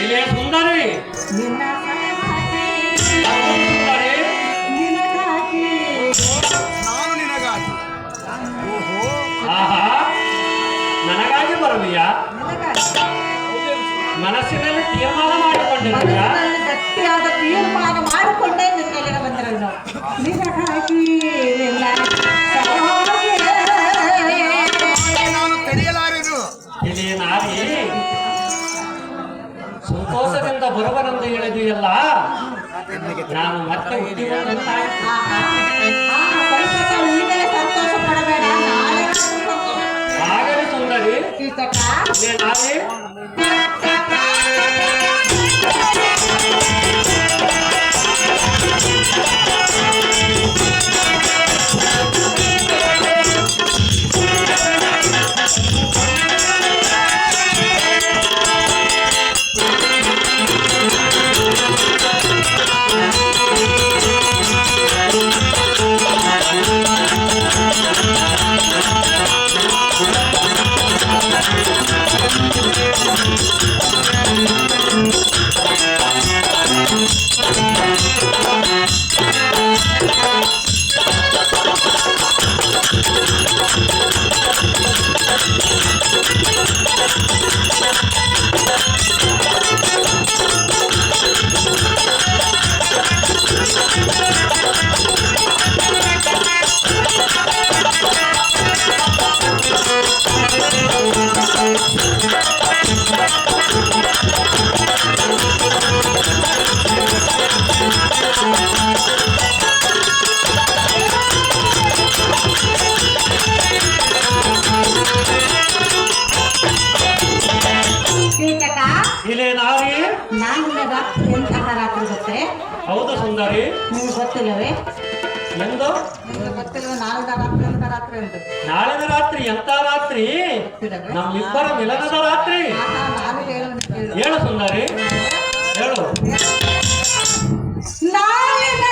ಇಲ್ಲೇ ಸುಂದರಿ ನಿನ್ನ ಸುಂದರಿ ನಾನು ನಿನಗಾಗಿ. ಓಹೋ, ಆಹಾ ನನಗಾಗಿ ಬರುವಿಯಾ? ಮನಸ್ಸಿನಲ್ಲಿ ತೀರ್ಮಾನ ಮಾಡಿಕೊಂಡಿದ್ದೀಯಾ? ಗಟ್ಟಿಯಾದ ತೀರ್ಮಾನ ಮಾಡಿಕೊಂಡೇ ನಿನ್ನೆಲ್ಲಿಗೆ ಬಂದಿರೋದು. ನಿನಗಾಗಿ ನಾನು ತಡೆಯಲಾರೆನು. ಇಲ್ಲಿ ನಾರಿ ಸಂತೋಷದಿಂದ ಬರುವನೆಂದು ಹೇಳಿದೆಯಲ್ಲ, ನಾನು ಮತ್ತೆ ಹುಟ್ಟಿ ಬಂದಂತಾಯಿತು. ಈಗಲೇ ಸಂತೋಷ ಪಡಬೇಡ, ನಾಳೆ ಆಗಲಿ ಸುಂದರಿ. ಕೀಟಕ ಇಲ್ಲಿ ನಾರಿ ಇಲ್ಲೇ ನಾರಿ ನಾನು ರಾತ್ರಿ ಎಂತಹ ರಾತ್ರಿ ಗೊತ್ತೇ? ಹೌದು ಸುಂದರಿ. ನಿಮ್ಗೆ ಗೊತ್ತಿಲ್ಲವೇ? ಎಂದು ನಿಮ್ಗೆ ಗೊತ್ತಿಲ್ಲವೇ? ನಾಳಿನ ರಾತ್ರಿ ಎಂತ ರಾತ್ರಿ ಉಂಟು? ನಾಳಿನ ರಾತ್ರಿ ಎಂತ ರಾತ್ರಿ? ನಮ್ಮಿಬ್ಬರ ಮಿಲನದ ರಾತ್ರಿ. ನಾನು ಹೇಳೋದು ಕೇಳು. ಹೇಳು ಸುಂದರಿ, ಹೇಳು. ನಾಳಿನ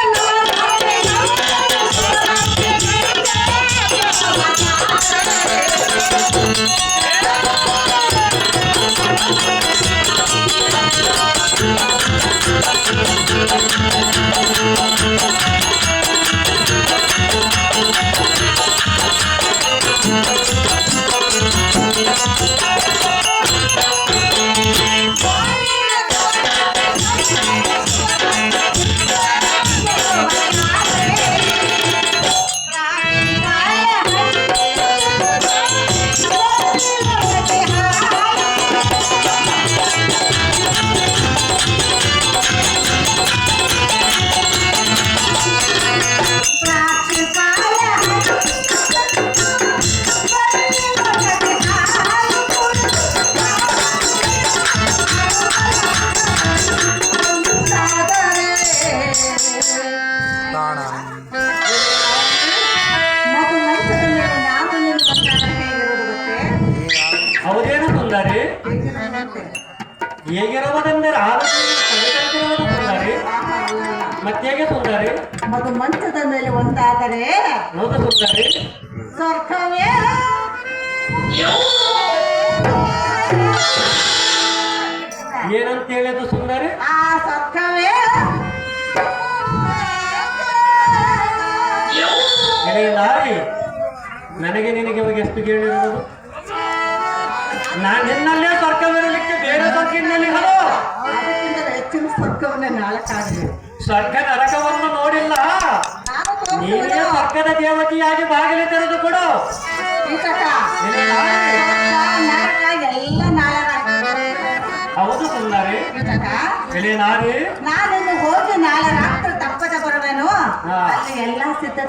ತಾಣ ಹೌದೇನು ಸುಂದರಿ? ಹೇಗಿರುವುದೆಂದರೆ ಆಲೋಚನೆ ಸುಂದರಿ. ಮತ್ತೇಗೆ ಸುಂದರಿ? ಮಗು ಮಂಚದ ಮೇಲೆ ಒಂದಾದರೆ ಹೌದು ಸುಂದರಿ. ಸ್ವರ್ಗವೇ ಏನಂತ ಹೇಳಿದ್ದು ಸುಂದರಿ? ಆ ಸ್ವರ್ಗವೇ ನಾರಿ, ನನಗೆ ನಿನಗೆ ಇವಾಗ ಎಷ್ಟು ಕೇಳಿರೋದು? ನಾನು ನಿನ್ನಲ್ಲೇ ಸ್ವರ್ಗವಿರಲಿಕ್ಕೆ ಬೇರೆ ಸ್ವರ್ಗದಲ್ಲಿ ಹಲೋ ಅದಕ್ಕಿಂತ ಹೆಚ್ಚಿನ ಸ್ವರ್ಗವನ್ನೇ ನಾಳೆ ಕಾಣಲಿ. ಸ್ವರ್ಗ ನರಕವನ್ನು ನೋಡಿಲ್ಲ. ನೀನೇ ಸ್ವರ್ಗದ ದೇವತೆಯಾಗಿ ಬಾಗಿಲು ತೆರೆದು ಕೊಡು. ಎಲ್ಲ ನಾಳೆ ಹೌದು ಸುಂದರಿ. ಎಲೆ ನಾರಿ, ನಾನಿನ್ನು ಹೋಗಿ ನಾಳೆ ರಾತ್ರಿ ತಪ್ಪದೆ ಬರುವೆನು. ಅಲ್ಲಿ ಎಲ್ಲ ಸಿದ್ಧ